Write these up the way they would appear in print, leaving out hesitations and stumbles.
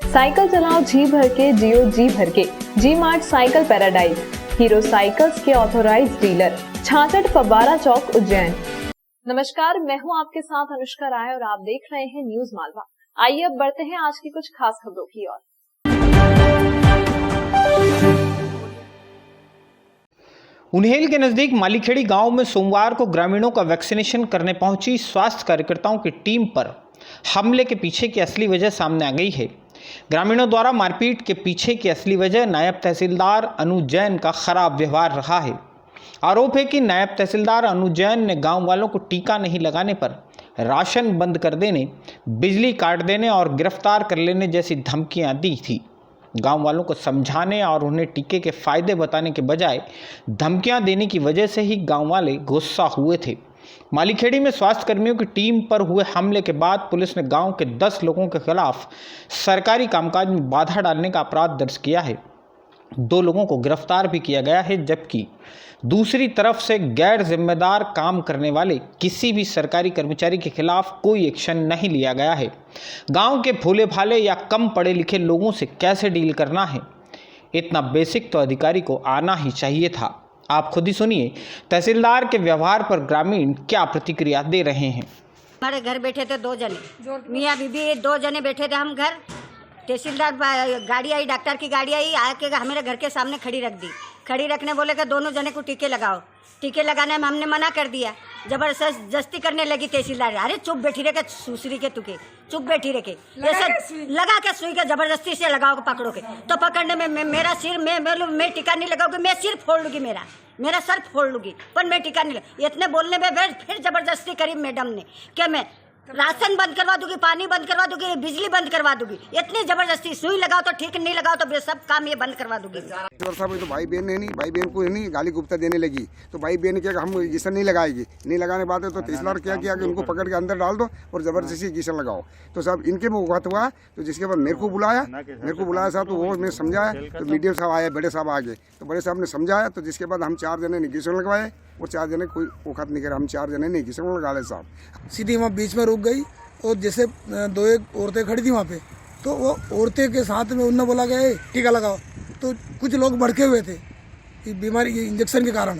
Cycle चलाओ जी भर के, जियो जी भर के। G Mart cycle paradise, Hero cycles के ऑथोराइज्ड डीलर, 66 फव्वारा चौक, उज्जैन। नमस्कार, मैं हूं आपके साथ अनुष्का राय और आप देख रहे हैं न्यूज मालवा। आइए अब बढ़ते हैं आज की कुछ खास खबरों की ओर। उन्हेल के नजदीक मालीखेड़ी गांव में सोमवार को ग्रामीणों का वैक्सीनेशन करने पहुंची स्वास्थ्य कार्यकर्ताओं की टीम पर हमले के पीछे की असली वजह सामने आ गई है। ग्रामीणों द्वारा मारपीट के पीछे की असली वजह नायब तहसीलदार अनु जैन का खराब व्यवहार रहा है। आरोप है कि नायब तहसीलदार अनु जैन ने गांव वालों को टीका नहीं लगाने पर राशन बंद कर देने, बिजली काट देने और गिरफ्तार कर लेने जैसी धमकियां दी थी। गांव वालों को समझाने और उन्हें टीके के फायदे बताने के बजाय धमकियां देने की वजह से ही गांव वाले गुस्सा हुए थे। मालीखेड़ी में स्वास्थ्य कर्मियों की टीम पर हुए हमले के बाद पुलिस ने गांव के 10 लोगों के खिलाफ सरकारी कामकाज में बाधा डालने का अपराध दर्ज किया है। 2 लोगों को गिरफ्तार भी किया गया है, जबकि दूसरी तरफ से गैर जिम्मेदार काम करने वाले किसी भी सरकारी कर्मचारी के खिलाफ कोई एक्शन नहीं लिया गया है। गांव के भोले भाले या कम पढ़े लिखे लोगों से कैसे डील करना है, इतना बेसिक तो अधिकारी को आना ही चाहिए था। आप खुद ही सुनिए तहसीलदार के व्यवहार पर ग्रामीण क्या प्रतिक्रिया दे रहे हैं। हमारे घर बैठे थे 2 जने, मियाँ बीबी 2 जने बैठे थे हम घर। तहसीलदार गाड़ी आई, डॉक्टर की गाड़ी आई, आके हमारे घर के सामने खड़ी रख दी। खड़ी रखने बोले कि दोनों जने को टीके लगाओ। टीके लगाने में हमने मना कर दिया। जबरदस्ती करने लगी तहसीलदार। अरे चुप बैठी रहे, सुसरी के तुके चुप बैठी रहे, ऐसे लगा के सुई के जबरदस्ती से लगाओ, पकड़ो के। तो पकड़ने में मेरा सिर, मैं टीका नहीं लगाऊंगी, मैं सिर फोड़ लूंगी, मेरा सर फोड़ लूंगी, पर मैं टीका नहीं लगा। इतने बोलने में फिर जबरदस्ती करी मैडम ने कि मैं राशन बंद करवा दूंगी, पानी बंद करवा दूंगी, बिजली बंद करवा दूंगी। इतनी जबरदस्ती, सुई लगाओ तो ठीक, नहीं लगाओ तो सब काम ये बंद करवा दूंगी। साहब तो भाई बहन है नहीं, भाई बहन को नहीं गाली गुप्ता देने लगी। तो भाई बहन क्या हम इंजेक्शन नहीं लगाएगी, नहीं लगाने के बाद तो तहसीलदार क्या किया कि उनको पकड़ के अंदर डाल दो और जबरदस्ती इंजेक्शन लगाओ। तो साहब इनके में बात हुआ। तो जिसके बाद मेरे को बुलाया साहब, तो वो मैं समझाया। तो मीडियम साहब आए, बड़े साहब आ गए, तो बड़े साहब ने समझाया। तो जिसके बाद हम 4 जने ने इंजेक्शन लगवाए और 4 जने कोई औकात नहीं करे, हम 4 जने ने इंजेक्शन लगा ले साहब। सीधी वहाँ बीच में रुक गई और जैसे 2-1 औरतें खड़ी थी वहाँ पे, तो वो औरतें के साथ में उन्होंने बोला कि टीका लगाओ। तो कुछ लोग भड़के हुए थे कि बीमारी इंजेक्शन के कारण,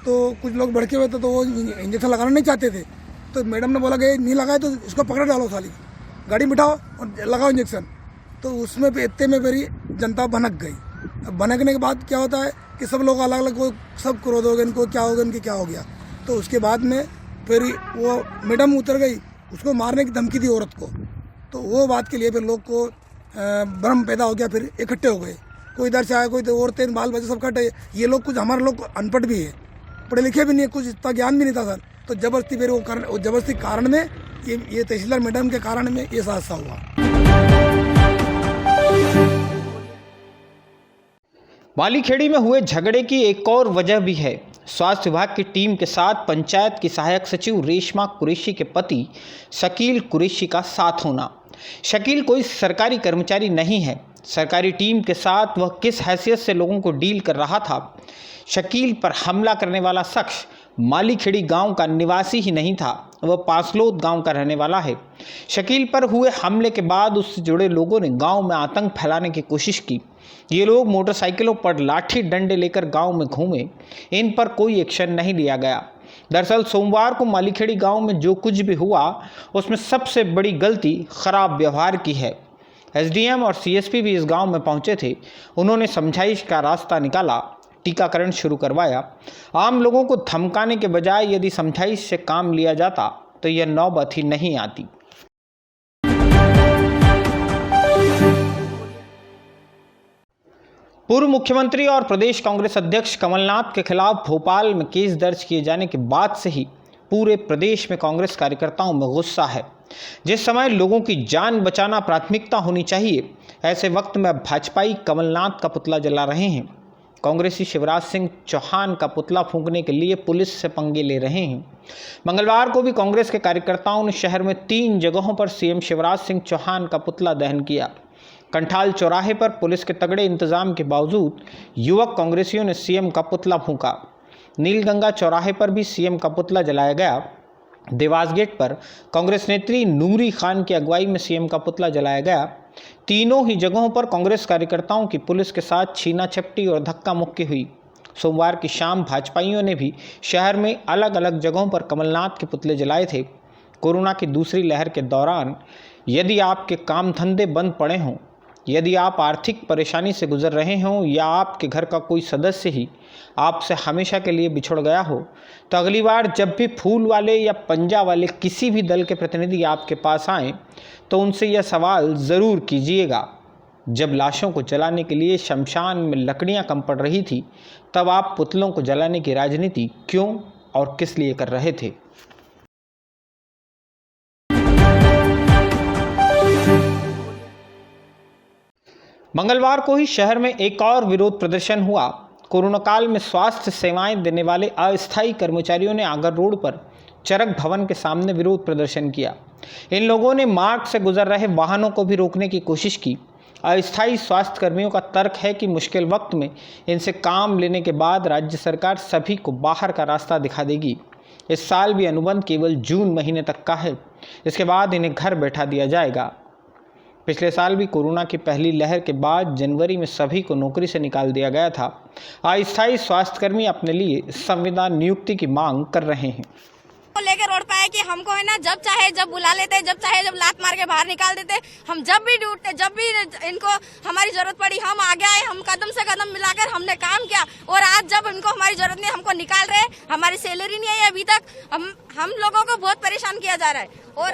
तो कुछ लोग भड़के हुए थे, तो वो इंजेक्शन लगाना नहीं चाहते थे। तो मैडम ने बोला कि नहीं लगाए तो इसको पकड़ डालो, साली गाड़ी बिठाओ और लगाओ इंजेक्शन। तो उसमें इतने में मेरी जनता भनक गई। अब भनकने के बाद क्या होता है कि सब लोग अलग अलग, कोई सब क्रोध हो गए, इनको क्या हो गया, इनके क्या हो गया। तो उसके बाद में फिर वो मैडम उतर गई, उसको मारने की धमकी दी औरत को। तो वो बात के लिए फिर लोग को भ्रम पैदा हो गया, फिर इकट्ठे हो गए। कोई इधर से आया, कोई औरतें, बाल बच्चे सब इकट्ठे। ये लोग कुछ हमारे लोग अनपढ़ भी है, पढ़े लिखे भी नहीं है, कुछ इतना ज्ञान भी नहीं था सर। तो जबरदस्ती फिर वो जबरदस्ती कारण में ये तहसीलदार मैडम के कारण में ये हादसा हुआ। मालीखेड़ी में हुए झगड़े की एक और वजह भी है। स्वास्थ्य विभाग की टीम के साथ पंचायत की सहायक सचिव रेशमा कुरैशी के पति शकील कुरैशी का साथ होना। शकील कोई सरकारी कर्मचारी नहीं है। सरकारी टीम के साथ वह किस हैसियत से लोगों को डील कर रहा था। शकील पर हमला करने वाला शख्स मालीखेड़ी गांव का निवासी ही नहीं था, वह पासलोद गांव का रहने वाला है। शकील पर हुए हमले के बाद उससे जुड़े लोगों ने गांव में आतंक फैलाने की कोशिश की। ये लोग मोटरसाइकिलों पर लाठी डंडे लेकर गांव में घूमे, इन पर कोई एक्शन नहीं लिया गया। दरअसल सोमवार को मालीखेड़ी गांव में जो कुछ भी हुआ उसमें सबसे बड़ी गलती खराब व्यवहार की है। एसडीएम और सीएसपी भी इस गांव में पहुंचे थे। उन्होंने समझाइश का रास्ता निकाला, टीकाकरण शुरू करवाया। आम लोगों को धमकाने के बजाय यदि समझाइश से काम लिया जाता तो यह नौबत ही नहीं आती। पूर्व मुख्यमंत्री और प्रदेश कांग्रेस अध्यक्ष कमलनाथ के खिलाफ भोपाल में केस दर्ज किए जाने के बाद से ही पूरे प्रदेश में कांग्रेस कार्यकर्ताओं में गुस्सा है। जिस समय लोगों की जान बचाना प्राथमिकता होनी चाहिए, ऐसे वक्त में भाजपाई कमलनाथ का पुतला जला रहे हैं। कांग्रेसी शिवराज सिंह चौहान का पुतला फूंकने के लिए पुलिस से पंगे ले रहे हैं। मंगलवार को भी कांग्रेस के कार्यकर्ताओं ने शहर में 3 जगहों पर सीएम शिवराज सिंह चौहान का पुतला दहन किया। कंठाल चौराहे पर पुलिस के तगड़े इंतजाम के बावजूद युवक कांग्रेसियों ने सीएम का पुतला फूंका। नीलगंगा चौराहे पर भी सीएम का पुतला जलाया गया। देवास गेट पर कांग्रेस नेत्री नूरी खान की अगुवाई में सीएम का पुतला जलाया गया। तीनों ही जगहों पर कांग्रेस कार्यकर्ताओं की पुलिस के साथ छीना झपटी और धक्का मुक्की हुई। सोमवार की शाम भाजपाइयों ने भी शहर में अलग अलग जगहों पर कमलनाथ के पुतले जलाए थे। कोरोना की दूसरी लहर के दौरान यदि आपके काम धंधे बंद पड़े हों, यदि आप आर्थिक परेशानी से गुजर रहे हों या आपके घर का कोई सदस्य ही आपसे हमेशा के लिए बिछड़ गया हो, तो अगली बार जब भी फूल वाले या पंजा वाले किसी भी दल के प्रतिनिधि आपके पास आएं, तो उनसे यह सवाल ज़रूर कीजिएगा, जब लाशों को जलाने के लिए शमशान में लकड़ियां कम पड़ रही थी, तब आप पुतलों को जलाने की राजनीति क्यों और किस लिए कर रहे थे? मंगलवार को ही शहर में एक और विरोध प्रदर्शन हुआ। कोरोना काल में स्वास्थ्य सेवाएं देने वाले अस्थायी कर्मचारियों ने आगर रोड पर चरक भवन के सामने विरोध प्रदर्शन किया। इन लोगों ने मार्ग से गुजर रहे वाहनों को भी रोकने की कोशिश की। अस्थायी स्वास्थ्य कर्मियों का तर्क है कि मुश्किल वक्त में इनसे काम लेने के बाद राज्य सरकार सभी को बाहर का रास्ता दिखा देगी। इस साल भी अनुबंध केवल जून महीने तक का है, इसके बाद इन्हें घर बैठा दिया जाएगा। पिछले साल भी कोरोना की पहली लहर के बाद जनवरी में सभी को नौकरी से निकाल दिया गया था। अस्थायी स्वास्थ्यकर्मी अपने लिए संविदा नियुक्ति की मांग कर रहे हैं। लेके रोड पे आए कि हमको है ना जब चाहे जब बुला लेते, जब चाहे जब लात मार के बाहर निकाल देते। हम जब भी ड्यूटी, जब भी इनको हमारी जरूरत पड़ी हम आगे आए, हम कदम से कदम मिलाकर हमने काम किया। और आज जब इनको हमारी जरूरत नहीं, हमको निकाल रहे, हमारी सैलरी नहीं आई अभी तक। हम लोगों को बहुत परेशान किया जा रहा है और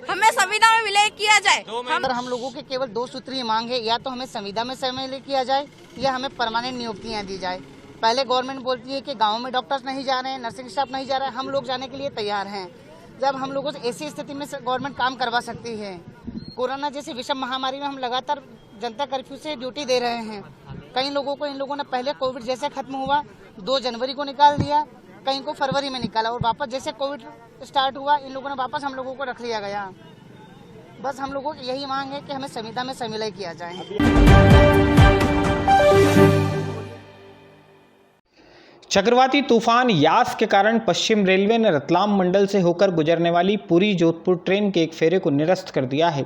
हमें संविदा में विलय किया जाए। हम लोगों की केवल 2 सूत्रीय मांग है, या तो हमें संविदा में शामिल किया जाए या हमें परमानेंट नियुक्तियाँ दी जाए। पहले गवर्नमेंट बोलती है कि गांव में डॉक्टर्स नहीं जा रहे हैं, नर्सिंग स्टाफ नहीं जा रहा है, हम लोग जाने के लिए तैयार हैं। जब हम लोगों से ऐसी स्थिति में गवर्नमेंट काम करवा सकती है। कोरोना जैसी विषम महामारी में हम लगातार जनता कर्फ्यू से ड्यूटी दे रहे हैं। कई लोगों को इन लोगों ने पहले कोविड जैसे खत्म हुआ 2 जनवरी को निकाल दिया, कहीं को फरवरी में निकाला और वापस जैसे कोविड स्टार्ट हुआ इन लोगों ने वापस हम लोगों को रख लिया गया। बस हम लोगों की यही मांग है कि हमें संविदा में शामिल किया जाए। चक्रवाती तूफान यास के कारण पश्चिम रेलवे ने रतलाम मंडल से होकर गुजरने वाली पुरी जोधपुर ट्रेन के एक फेरे को निरस्त कर दिया है।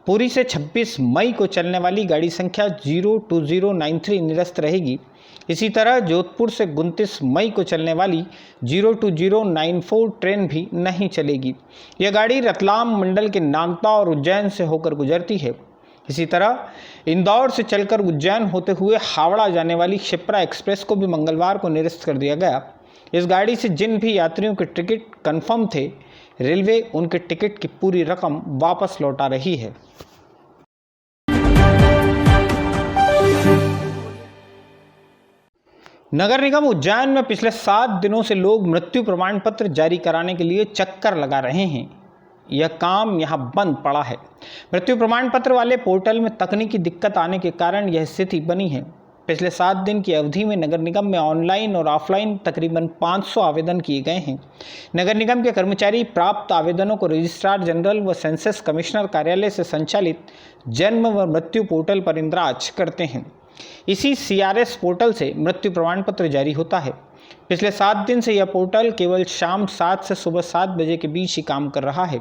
पुरी से 26 मई को चलने वाली गाड़ी संख्या 02093 निरस्त रहेगी। इसी तरह जोधपुर से 29 मई को चलने वाली 02094 ट्रेन भी नहीं चलेगी। यह गाड़ी रतलाम मंडल के नामता और उज्जैन से होकर गुजरती है। इसी तरह इंदौर से चलकर उज्जैन होते हुए हावड़ा जाने वाली शिप्रा एक्सप्रेस को भी मंगलवार को निरस्त कर दिया गया। इस गाड़ी से जिन भी यात्रियों के टिकट कंफर्म थे, रेलवे उनके टिकट की पूरी रकम वापस लौटा रही है। नगर निगम उज्जैन में पिछले 7 दिनों से लोग मृत्यु प्रमाण पत्र जारी कराने के लिए चक्कर लगा रहे हैं। यह काम यहां बंद पड़ा है। मृत्यु प्रमाण पत्र वाले पोर्टल में तकनीकी दिक्कत आने के कारण यह स्थिति बनी है। पिछले 7 दिन की अवधि में नगर निगम में ऑनलाइन और ऑफलाइन तकरीबन 500 आवेदन किए गए हैं। नगर निगम के कर्मचारी प्राप्त आवेदनों को रजिस्ट्रार जनरल व सेंसस कमिश्नर कार्यालय से संचालित जन्म व मृत्यु पोर्टल पर इंद्राज करते हैं। इसी CRS पोर्टल से मृत्यु प्रमाण पत्र जारी होता है। पिछले 7 दिन से यह पोर्टल केवल शाम 7 से सुबह 7 बजे के बीच ही काम कर रहा है।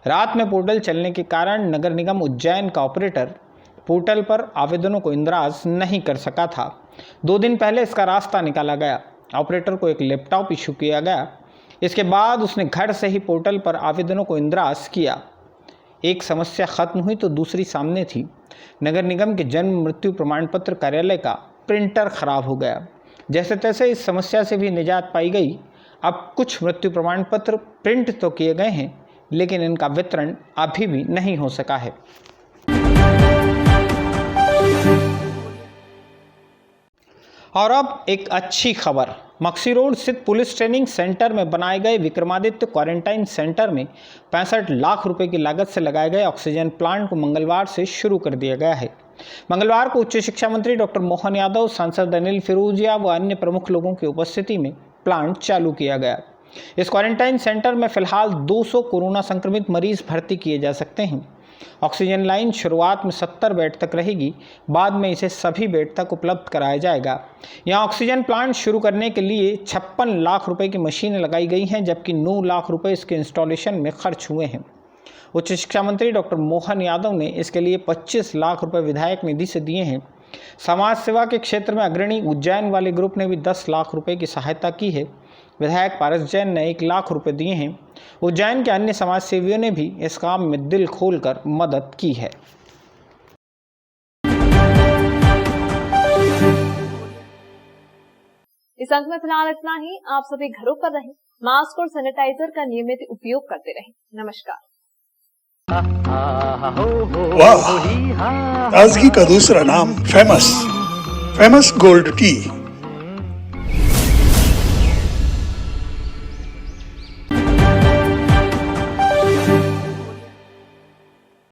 रात में पोर्टल चलने के कारण नगर निगम उज्जैन का ऑपरेटर पोर्टल पर आवेदनों को इंद्राज नहीं कर सका था। 2 दिन पहले इसका रास्ता निकाला गया। ऑपरेटर को एक लैपटॉप इशू किया गया। इसके बाद उसने घर से ही पोर्टल पर आवेदनों को इंद्राज किया। एक समस्या खत्म हुई तो दूसरी सामने थी। नगर निगम के जन्म मृत्यु प्रमाण पत्र कार्यालय का प्रिंटर खराब हो गया। जैसे तैसे इस समस्या से भी निजात पाई गई। अब कुछ मृत्यु प्रमाण पत्र प्रिंट तो किए गए हैं, लेकिन इनका वितरण अभी भी नहीं हो सका है। और अब एक अच्छी खबर। मक्सी रोड स्थित पुलिस ट्रेनिंग सेंटर में बनाए गए विक्रमादित्य क्वारंटाइन सेंटर में 65 लाख रुपए की लागत से लगाए गए ऑक्सीजन प्लांट को मंगलवार से शुरू कर दिया गया है। मंगलवार को उच्च शिक्षा मंत्री डॉक्टर मोहन यादव, सांसद अनिल फिरोजिया व अन्य प्रमुख लोगों की उपस्थिति में प्लांट चालू किया गया। इस क्वारंटाइन सेंटर में फिलहाल 200 कोरोना संक्रमित मरीज भर्ती किए जा सकते हैं। ऑक्सीजन लाइन शुरुआत में 70 बेड तक रहेगी, बाद में इसे सभी बेड तक उपलब्ध कराया जाएगा। यहाँ ऑक्सीजन प्लांट शुरू करने के लिए 56 लाख रुपए की मशीनें लगाई गई हैं, जबकि 9 लाख रुपए इसके इंस्टॉलेशन में खर्च हुए हैं। उच्च शिक्षा मंत्री डॉक्टर मोहन यादव ने इसके लिए 25 लाख रुपए विधायक निधि से दिए हैं। समाज सेवा के क्षेत्र में अग्रणी उज्जैन वाले ग्रुप ने भी 10 लाख रुपए की सहायता की है। विधायक पारस जैन ने 1 लाख रुपए दिए हैं। उज्जैन के अन्य समाज सेवियों ने भी इस काम में दिल खोलकर मदद की है। इस अंक में फिलहाल इतना ही। आप सभी घरों पर रहें, मास्क और सैनिटाइजर का नियमित उपयोग करते रहें। नमस्कार। वाह, ताजगी का दूसरा नाम फेमस गोल्ड टी।